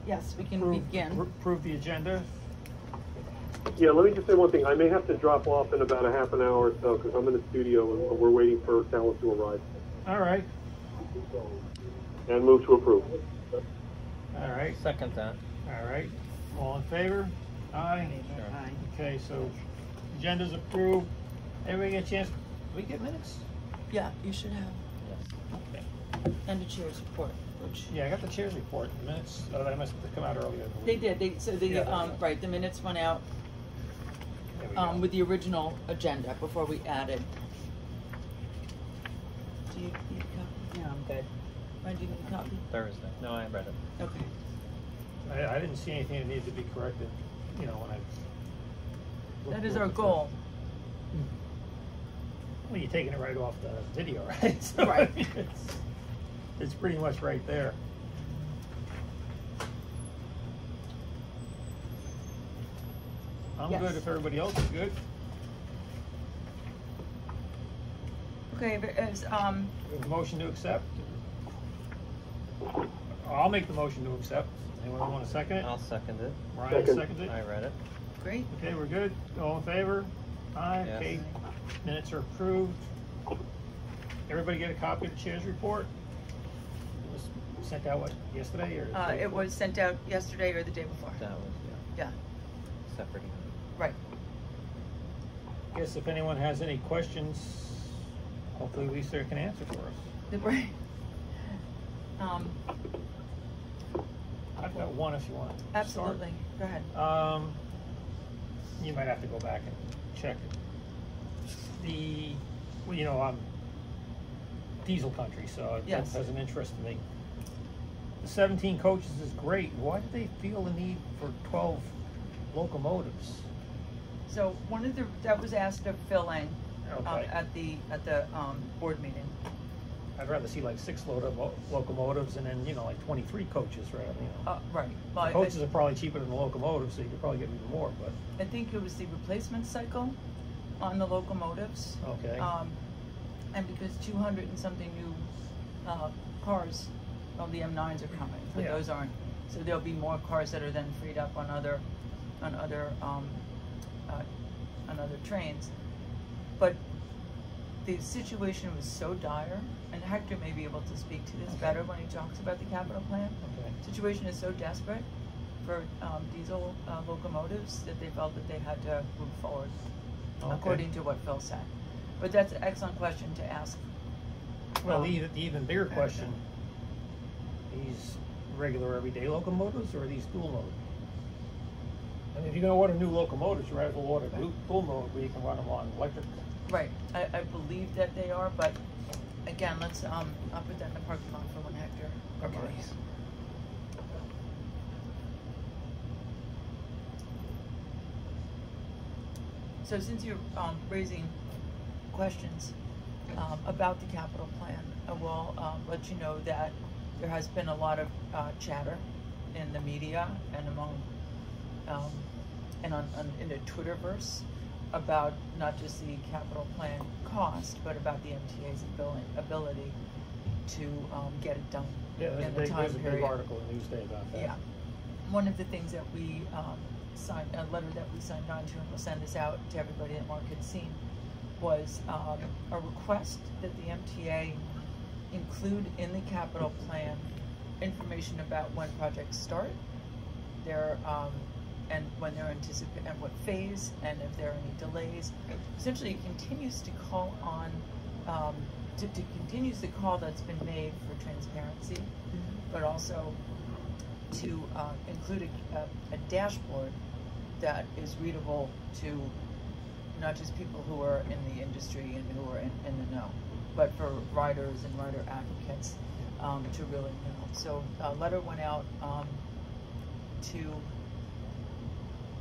Yes, we can begin. Approve the agenda. Yeah, let me just say one thing. I may have to drop off in about a half an hour or so because I'm in the studio and we're waiting for talent to arrive. All right. And move to approve. All right. Second that. All right. All in favor? Aye. Sure. Aye. Okay, so agenda's approved. Everybody get a chance? Do we get minutes? Yeah, you should have. Yes. Okay. And the chair's report, which. Yeah, I got the chair's report. The minutes. Oh, they must have come out earlier. They did. Yeah. Right, the minutes went out There we go. with the original agenda before we added. Do you need a copy? Yeah, I'm good. Ryan, do you need a copy? Thursday. No, I read it. Okay. I didn't see anything that needed to be corrected, you know, when I... That is our goal. Well, you're taking it right off the video, right? So, Right. I mean, it's pretty much right there. I'm Yes. good if everybody else is good. Okay, but as, We have a motion to accept. I'll make the motion to accept. Anyone want to second it? I'll second it. Ryan Second. seconds it. I read it. great. Okay, we're good. All in favor? Aye. Yes. Okay. Minutes are approved. Everybody get a copy of the chair's report? It was sent out, what, yesterday or? the day It before? was sent out yesterday or the day before. That was, Yeah, separate. right. Guess if anyone has any questions, hopefully Lisa can answer for us. Right. I've got one if you want to start. Absolutely. Go ahead. You might have to go back and check it. Well, you know, I'm diesel country, so it Yes. has an interest in me. The 17 coaches is great. Why did they feel the need for 12 locomotives? So that was asked of Phil Lang Okay. at the board meeting. I'd rather see like 6 locomotives and then, you know, like 23 coaches, right? You know. Right. Well, Coaches are probably cheaper than the locomotives, so you could probably get even more, but, I think it was the replacement cycle on the locomotives. okay. And because 200 and something new cars, well, the M9s are coming, but Yeah. those aren't. So there'll be more cars that are then freed up on other trains. But the situation was so dire, and Hector may be able to speak to this Okay. better when he talks about the capital plan. Okay. Situation is so desperate for diesel locomotives that they felt that they had to move forward, Okay. according to what Phil said. But that's an excellent question to ask. Well, the even bigger question, these regular everyday locomotives or are these dual mode? I mean, if you're gonna order new locomotives, you might as well order dual mode where you can run them on electric. Right, I believe that they are, but again, let's, I'll put that in the parking lot for when Hector arrives. So since you're raising questions about the capital plan, I will let you know that there has been a lot of chatter in the media and among in the Twitterverse about not just the capital plan cost, but about the MTA's ability to get it done in the time There's a big period. article in Newsday about that. Yeah. One of the things that we signed, a letter that we signed on to, and we'll send this out to everybody that Mark had seen, was a request that the MTA include in the capital plan information about when projects start, their and when they're anticipated, and what phase, and if there are any delays. Essentially, it continues to call on, continues the call that's been made for transparency, but also to include a dashboard that is readable to not just people who are in the industry and who are in the know, but for riders and rider advocates to really know. So a letter went out to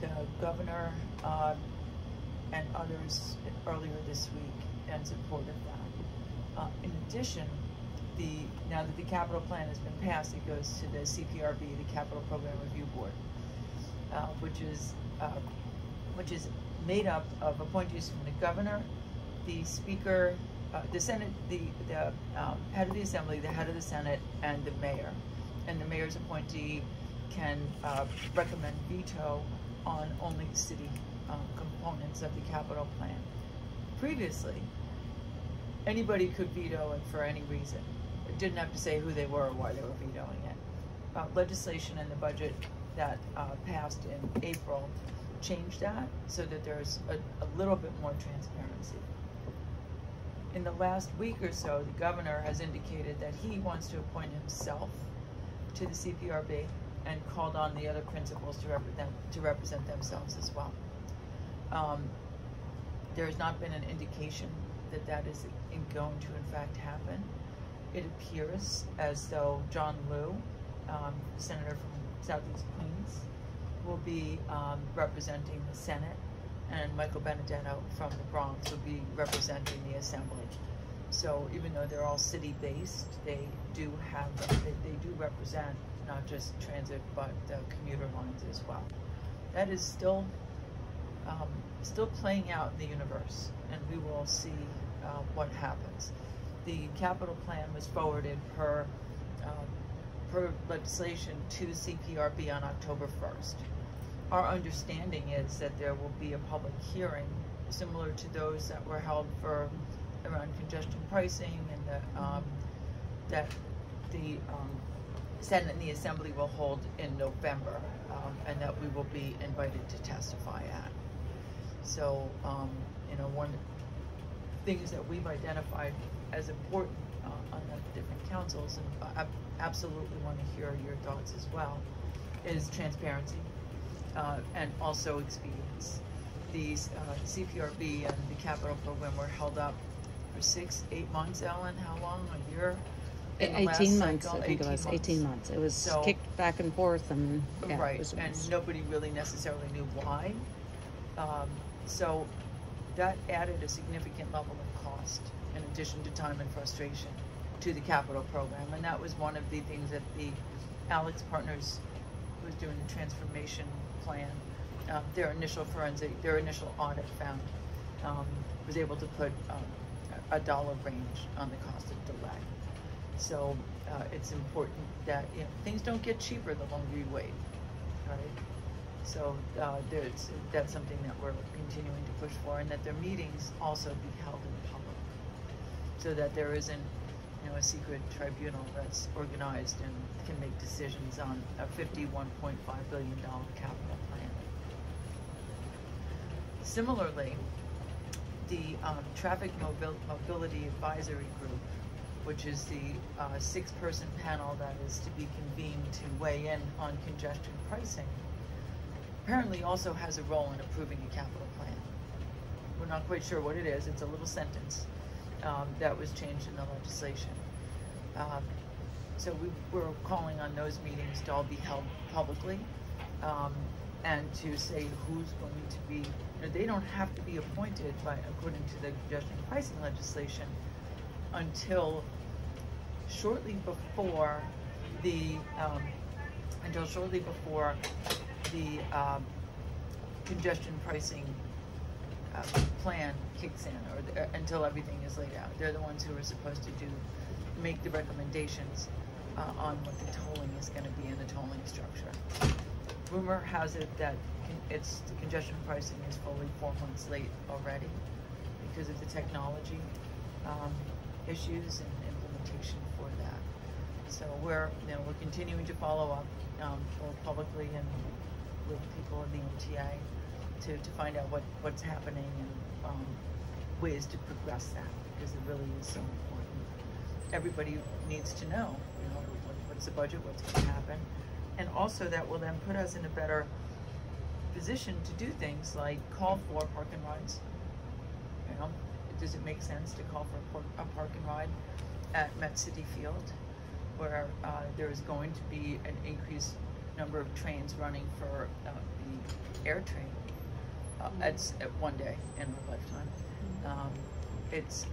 the governor and others earlier this week in support of that. In addition, now that the capital plan has been passed, it goes to the CPRB, the Capital Program Review Board, which is made up of appointees from the governor, the speaker, the Senate, the head of the Assembly, the head of the Senate, and the mayor. And the mayor's appointee can recommend veto on only city components of the capital plan. Previously, anybody could veto it for any reason. It didn't have to say who they were or why they were vetoing it. Legislation in the budget that passed in April changed that so that there's a little bit more transparency. In the last week or so, the governor has indicated that he wants to appoint himself to the CPRB and called on the other principals to represent themselves as well. There has not been an indication that that is going to in fact happen. It appears as though John Liu, Senator from Southeast Queens, will be representing the Senate, and Michael Benedetto from the Bronx will be representing the Assembly. So even though they're all city-based, they do represent not just transit but the commuter lines as well. That is still playing out in the universe, and we will see what happens. The capital plan was forwarded per legislation to the CPRB on October 1st. Our understanding is that there will be a public hearing similar to those that were held for around congestion pricing, and that the Senate and the Assembly will hold in November, and that we will be invited to testify at. So, one of the things that we've identified as important on the different councils, and I absolutely want to hear your thoughts as well, is transparency and also expedience. The CPRB and the capital program were held up for 6-8 months, Ellen. How long? A year? 18 months, I think it was. 18 months. It was so, kicked back and forth, and yeah, right, and nobody really necessarily knew why. So that added a significant level of cost, in addition to time and frustration, to the capital program. And that was one of the things that the Alex Partners was doing the transformation plan. Their initial audit found was able to put a dollar range on the cost of delay. So it's important that things don't get cheaper the longer you wait, right? So that's something that we're continuing to push for, and that their meetings also be held in public, so that there isn't a secret tribunal that's organized and can make decisions on a $51.5 billion capital plan. Similarly, the Traffic Mobility Advisory Group, which is the 6-person panel that is to be convened to weigh in on congestion pricing, apparently also has a role in approving a capital plan. We're not quite sure what it is. It's a little sentence that was changed in the legislation. So we're calling on those meetings to all be held publicly, and to say who's going to be, they don't have to be appointed according to the congestion pricing legislation until shortly before the congestion pricing plan kicks in, or until everything is laid out. They're the ones who are supposed to make the recommendations on what the tolling is going to be in the tolling structure. Rumor has it that the congestion pricing is fully 4 months late already because of the technology issues and implementation for that. So we're continuing to follow up both publicly and with people in the MTA to find out what's happening and ways to progress that, because it really is so important. Everybody needs to know, what's the budget, what's going to happen, and also that will then put us in a better position to do things like call for park and rides. Does it make sense to call for a park and ride at Met City Field, where there is going to be an increased number of trains running for the air train at one day in our lifetime. It's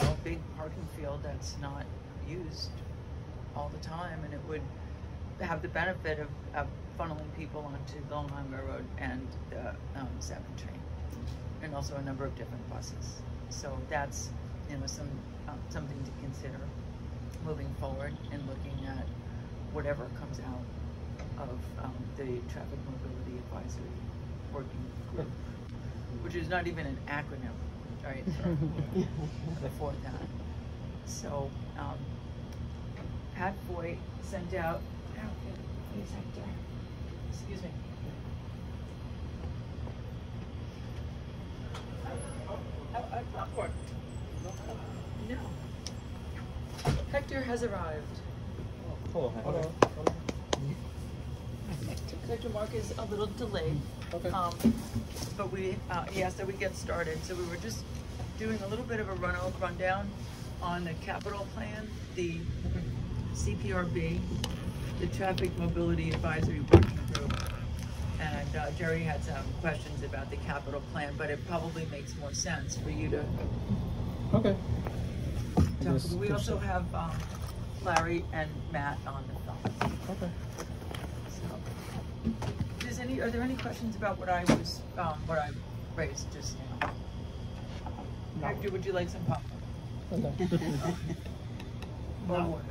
a big parking field that's not used all the time, and it would have the benefit of funneling people onto the Long Island Railroad and the 7 train, and also a number of different buses. So that's something to consider moving forward and looking at whatever comes out of the Traffic Mobility Advisory Working Group, which is not even an acronym, right? For that. So, Pat Foy sent out, excuse me. Popcorn. No. Hector has arrived. Cool. Hello. Hector Mark is a little delayed. Okay. But he asked that we get started. So we were just doing a little bit of a rundown on the capital plan, the CPRB, the Traffic Mobility Advisory Working Group. And Jerry had some questions about the capital plan, but it probably makes more sense for you to Okay. talk. We also have Larry and Matt on the phone. Okay. So, are there any questions about what I raised just now? No. Hector, would you like some popcorn? Okay. Or No. water?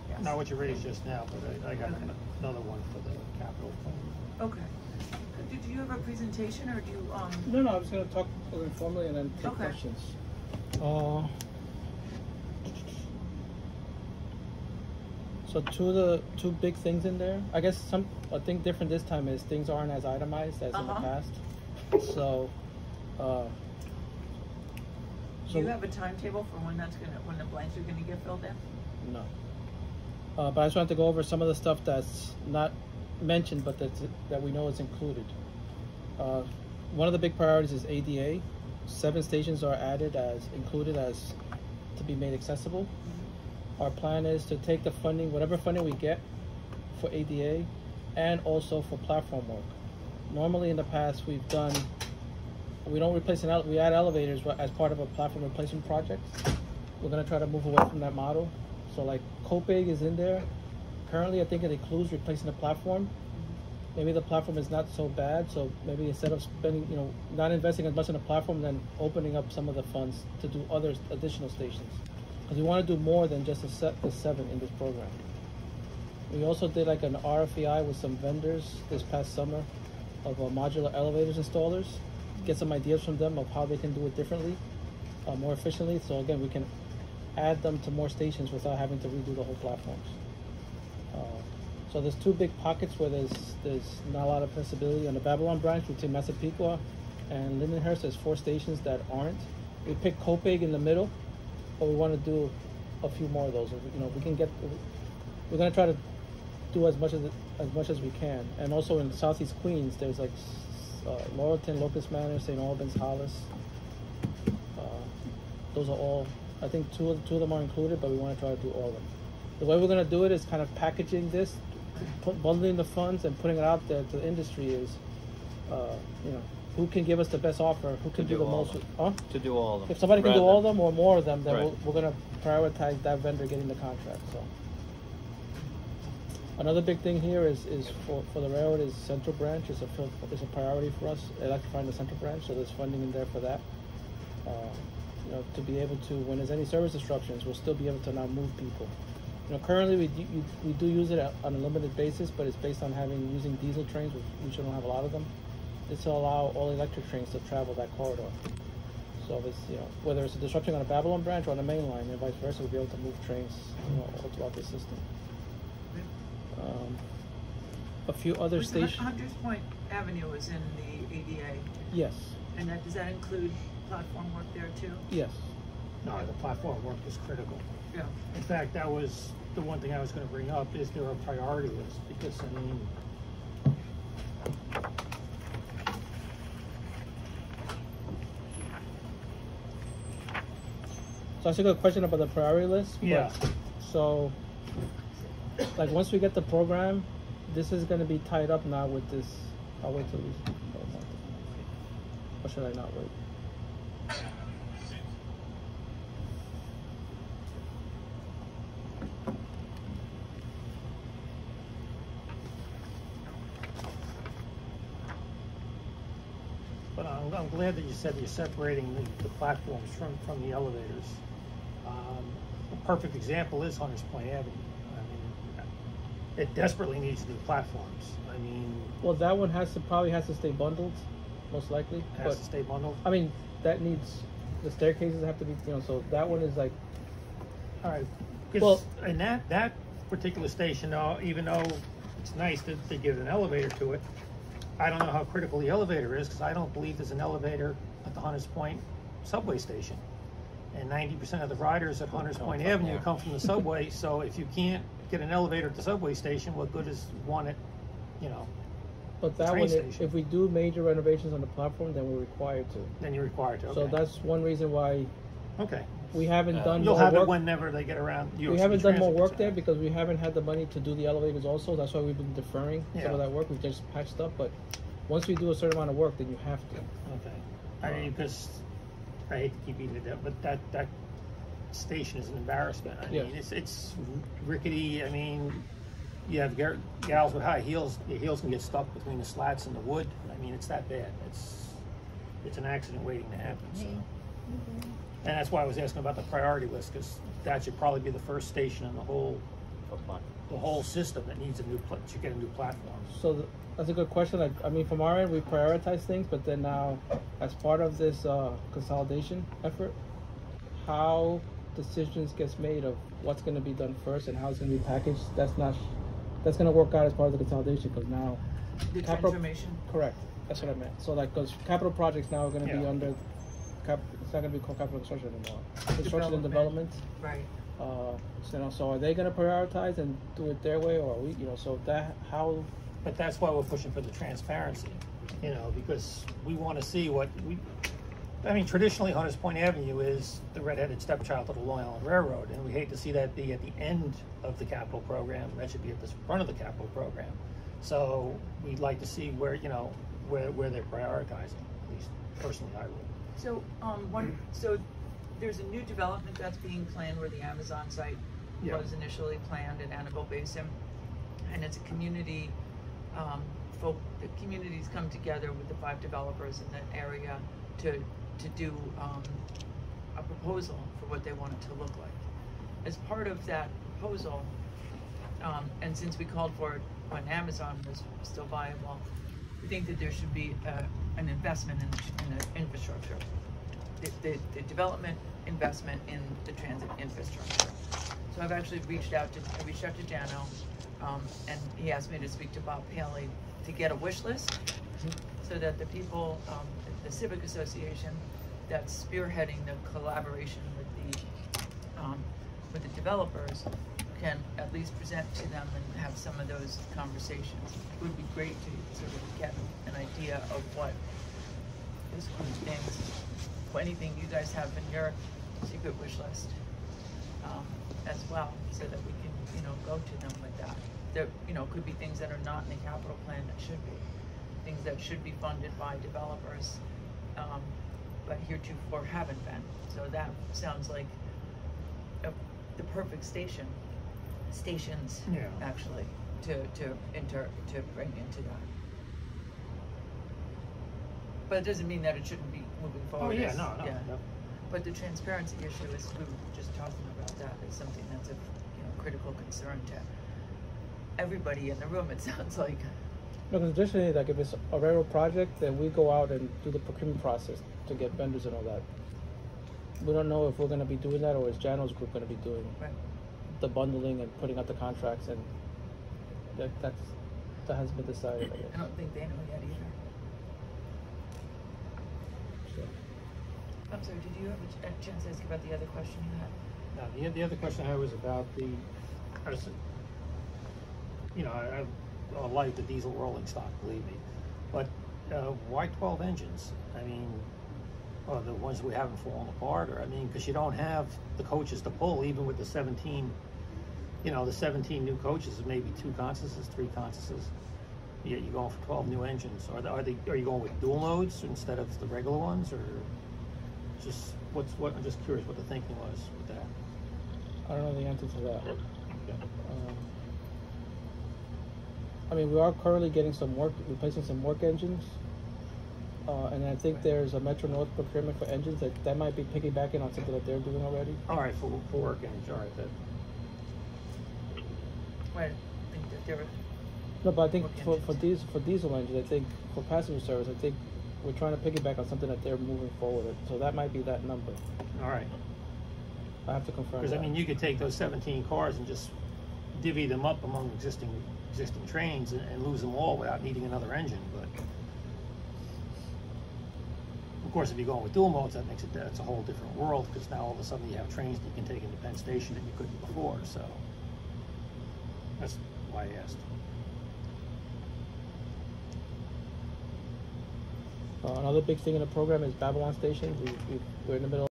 Yes. Not what you raised just now, but I got another one for the capital plan. Okay. Do you have a presentation, or do you No, I was going to talk informally and then take Okay. questions. So two big things in there. I guess I think different this time is things aren't as itemized as in the past. So, do you have a timetable for when the blanks are gonna get filled in? no. But I just wanted to go over some of the stuff that's not mentioned, but that we know is included. One of the big priorities is ADA. 7 stations are included as to be made accessible. Our plan is to take the funding, whatever funding we get for ADA, and also for platform work. Normally in the past we don't replace we add elevators as part of a platform replacement project. We're gonna try to move away from that model. So like Copig is in there. Currently I think it includes replacing the platform. Maybe the platform is not so bad, so maybe instead of spending, not investing as much in the platform, then opening up some of the funds to do other additional stations. Because we want to do more than just the 7 in this program. We also did like an RFEI with some vendors this past summer of modular elevators installers, get some ideas from them of how they can do it differently, more efficiently. So again, we can add them to more stations without having to redo the whole platforms. So there's 2 big pockets where there's not a lot of accessibility. On the Babylon branch between Massapequa and Lindenhurst, there's 4 stations that aren't. We picked Copig in the middle, but we want to do a few more of those. We're going to try to do as much as we can. And also in Southeast Queens, there's like Laurelton, Locust Manor, St. Albans, Hollis. Those are all, I think two of them are included, but we want to try to do all of them. The way we're going to do it is kind of packaging this, bundling the funds and putting it out there to the industry is, who can give us the best offer, who can do the most. To do all of them. If somebody can do all of them or more of them, then Right. we're going to prioritize that vendor getting the contract. So another big thing here is for the railroad is Central Branch is a priority for us, electrifying the Central Branch. So there's funding in there for that. To be able to, when there's any service disruptions, we'll still be able to now move people. Currently we do use it on a limited basis, but it's based on using diesel trains, which we don't have a lot of them. This will allow all electric trains to travel that corridor. So if it's, whether it's a disruption on a Babylon branch or on the main line, and vice versa, we'll be able to move trains, all throughout the system. A few other stations. Hunters Point Avenue is in the ADA. Yes. And does that include platform work there too? Yes. No, the platform work is critical. Yeah. In fact, that was the one thing I was going to bring up. Is there a priority list? Because So that's a good question about the priority list. Yeah. So, like once we get the program, this is going to be tied up now with this. I'll wait till we. Or should I not wait? But I'm glad that you said you're separating the platforms from the elevators. A perfect example is Hunters Point Avenue. I mean, it desperately needs new platforms. I mean, Well, that one probably has to stay bundled, most likely. it has to stay bundled. I mean, that needs, the staircases have to be, so that one is like, All right. Well- And that particular station, even though it's nice that they give an elevator to it, I don't know how critical the elevator is, because I don't believe there's an elevator at the Hunters Point subway station. And 90% of the riders at Hunters Point Avenue come from the subway, so if you can't get an elevator at the subway station, what good is one at, but that train one, station. if we do major renovations on the platform, then we're required to. then you're required to, okay. So that's one reason why Okay. we haven't done You'll more have work. it whenever they get around. We haven't done more work there because we haven't had the money to do the elevators also. That's why we've been deferring some Yeah. of that work. We've just patched up, but once we do a certain amount of work, then you have to. Okay. I mean, because I hate to keep eating it up, but that station is an embarrassment. I Yeah. mean, it's rickety. I mean, you have gals with high heels. Your heels can get stuck between the slats and the wood. I mean, it's that bad. It's an accident waiting to happen. So. And that's why I was asking about the priority list, because that should probably be the first station in the whole system that needs should get a new platform. So that's a good question. I mean, from our end, we prioritize things, but then now, as part of this consolidation effort, how decisions gets made of what's going to be done first and how it's going to be packaged, that's going to work out as part of the consolidation, because now The capital- transformation. correct, that's what I meant. So like, because capital projects now are going to be Yeah. under it's not going to be called capital construction anymore. Construction and Development. development. Right. So are they going to prioritize and do it their way, or are we, so that how? But that's why we're pushing for the transparency, because we want to see I mean, traditionally, Hunters Point Avenue is the redheaded stepchild of the Long Island Railroad, and we hate to see that be at the end of the capital program. That should be at the front of the capital program. So we'd like to see where they're prioritizing. At least personally, I would. So, so there's a new development that's being planned where the Amazon site Yeah. was initially planned in Annabelle Basin, and it's a community. The communities come together with the 5 developers in that area to do a proposal for what they want it to look like. As part of that proposal, and since we called for it when Amazon was still viable, we think that there should be an investment in the infrastructure, the development investment in the transit infrastructure. So I've actually reached out to Dano, and he asked me to speak to Bob Paley to get a wish list, so that the people, the Civic Association that's spearheading the collaboration with the developers, can at least present to them and have some of those conversations. It would be great to sort of get an idea of what those things, anything you guys have in your secret wish list, as well, so that we can, go to them with that. There, could be things that are not in the capital plan that should be, things that should be funded by developers, but heretofore haven't been. So that sounds like the perfect stations, Yeah. actually, to bring into that. But it doesn't mean that it shouldn't be moving forward. Oh yeah, no. But the transparency issue is, we were just talking about that, is something that's of critical concern to everybody in the room, it sounds like. No, because traditionally, like if it's a railroad project, then we go out and do the procurement process to get vendors and all that. We don't know if we're going to be doing that, or is Jano's group going to be doing the bundling and putting out the contracts, and that hasn't been decided, I guess. I don't think they know yet either. So. I'm sorry, did you have a chance to ask about the other question you had? No, the other question I had was about I like the diesel rolling stock, believe me, but why 12 engines? I mean, the ones we haven't fallen apart, or because you don't have the coaches to pull, even with the 17. The 17 new coaches is maybe 2 Constances, 3 Constances. You're going for 12 new engines. Are you going with dual modes instead of the regular ones, or just I'm just curious what the thinking was with that. I don't know the answer to that. Okay. We are currently getting replacing some work engines, and I think there's a Metro North procurement for engines that might be piggybacking on something that they're doing already. All right, for work engines. All right, that. Right, I think that they're No, but I think Look for diesel engines, I think for passenger service, I think we're trying to piggyback on something that they're moving forward with. So that might be that number. All right. I have to confirm Because that. I mean, you could take those 17 cars and just divvy them up among existing trains and lose them all without needing another engine. But of course, if you're going with dual modes, that's a whole different world, because now all of a sudden you have trains that you can take into Penn Station that you couldn't before. So that's why I asked. Another big thing in the program is Babylon Station. We're in the middle